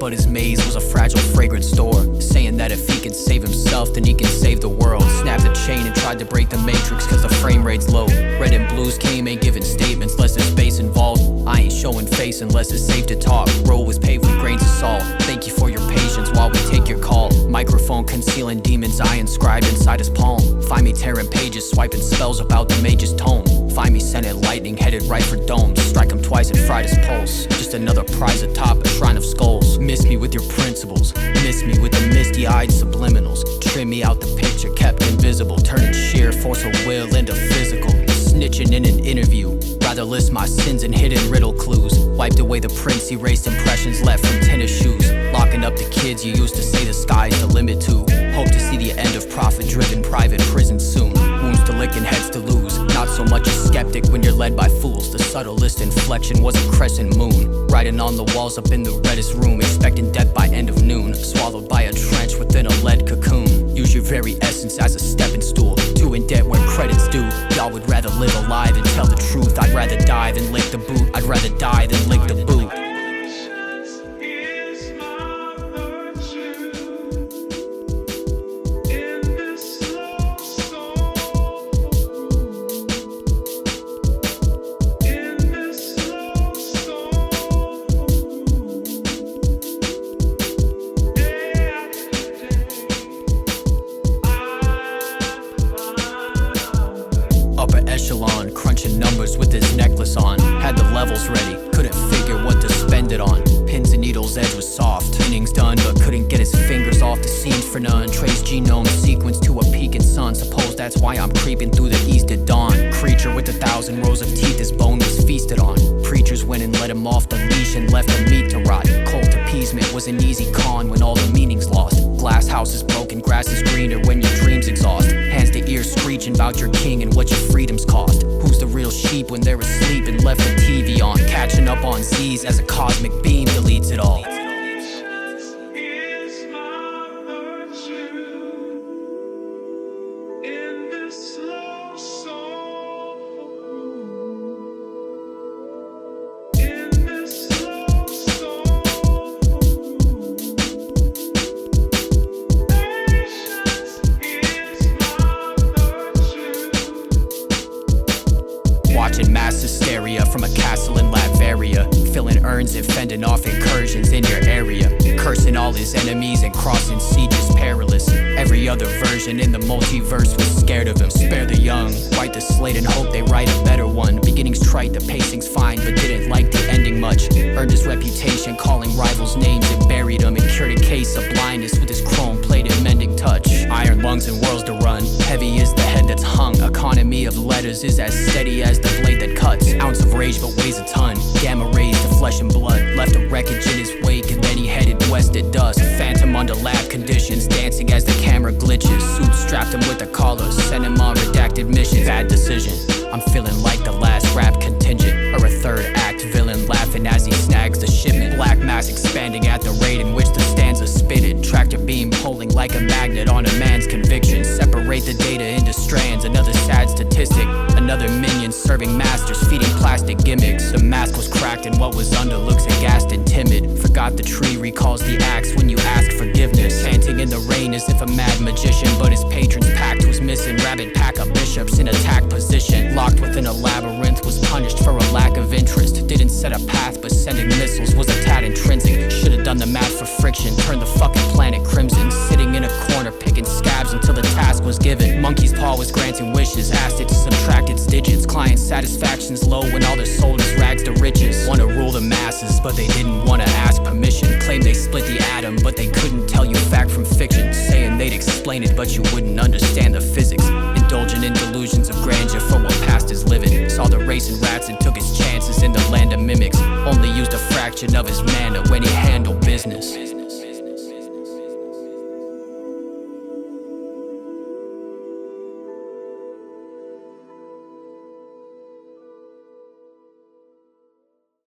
but his maze was a fragile, fragrant store, saying that if he can save himself, then he can save the world. Snapped the chain and tried to break the matrix cause the frame rate's low. Red and blues came, ain't giving statements less there's space involved. I ain't showing face unless it's safe to talk. Road was paved with grains of salt. Thank you for your patience while we take your call. Microphone concealing demons I inscribed inside his palm. Find me tearing pages, swiping spells about the mage's tome. Find me sending lightning headed right for domes. Strike him twice and fried his pulse. Just another prize atop a shrine of skulls. Miss me with your principles, miss me with the misty-eyed subliminals. Trim me out the picture, kept invisible, turning sheer force of will into physical. Snitching in an interview, rather list my sins and hidden riddle clues. Wiped away the prints, erased impressions left from tennis shoes. Locking up the kids you used to say the sky's the limit to. Hope to see the end of profit-driven private prison soon. Wounds to lick and heads to lose. Not so much a skeptic when you're led by fools. The subtlest inflection was a crescent moon. Writing on the walls up in the reddest room, expecting death by end of noon. Swallowed by a trench within a lead cocoon. Use your very essence as a stepping stool. Too in debt where credit's due. Y'all would rather live alive and tell the truth. I'd rather die than lick the boot. I'd rather die than lick the boot. Upper echelon, crunching numbers with his necklace on. Had the levels ready, couldn't figure what to spend it on. Pins and needles, edge was soft. Innings done, but couldn't get his fingers off the seams for none. Trace genome sequence to a peaking sun. Suppose that's why I'm creeping through the east at dawn. Creature with 1,000 rows of teeth, his bone was feasted on. Preachers went and let him off the leash and left the meat to rot. Cold appeasement was an easy con when all the meaning's lost. Glass house is broken, grass is greener when your dreams exhaust. Hands to ears screeching about your king and what your freedoms cost. Who's the real sheep when they're asleep and left the TV on? Catching up on Z's as a cosmic beam deletes it all. Watching mass hysteria from a castle in Latveria. Filling urns and fending off incursions in your area. Cursing all his enemies and crossing sieges perilous. Every other version in the multiverse was scared of him. Spare the young, wipe the slate and hope they write a better one. Beginning's trite, the pacing's fine, but didn't like the ending much. Earned his reputation calling rivals names and buried them. And cured a case of blindness with his chrome-plated mending touch. Iron lungs and worlds to run, heavy is the head that's hung. Economy of letters is as steady as the blade that cuts. Ounce of rage but weighs a ton. Gamma rays to flesh and blood. Left a wreckage in his wake and then he headed west at dusk. Phantom under lab conditions, dancing as the camera glitches. Suits strapped him with the collars, sent him on redacted missions. Bad decision, I'm feeling like the last rap contingent. Or a third act villain laughing as he snags the shipment. Black mass expanding at the rate in which the stanza spitted. Tractor beam pulling like a magnet on a man's conviction. Separate the data into strands, another sad statistic. Another minion serving masters, feeding plastic gimmicks. The mask was cracked and what was under looks aghast and timid. Forgot the tree recalls the axe when you ask forgiveness. Chanting in the rain as if a mad magician, but his patron's pact was missing. Rabid pack of bishops in attack position. Locked within a labyrinth, was punished for a lack of interest. Didn't set a path, but sending missiles was a tad intrinsic. Should've done the math for friction, turned the fucking planet crimson. Sitting in a corner picking scabs until the task was given. Monkey's paw was granting wishes, asked it to subtract its digits. Client satisfaction's low when all their soldiers rags to riches. Wanna rule the masses, but they didn't wanna ask permission. Claim they split the atom, but they couldn't tell you fact from fiction. Saying they'd explain it, but you wouldn't understand the physics. Indulging in delusions of grandeur for what past is living. Saw the racing rats and took his chances in the land of mimics. Only used a fraction of his mana when he handled business.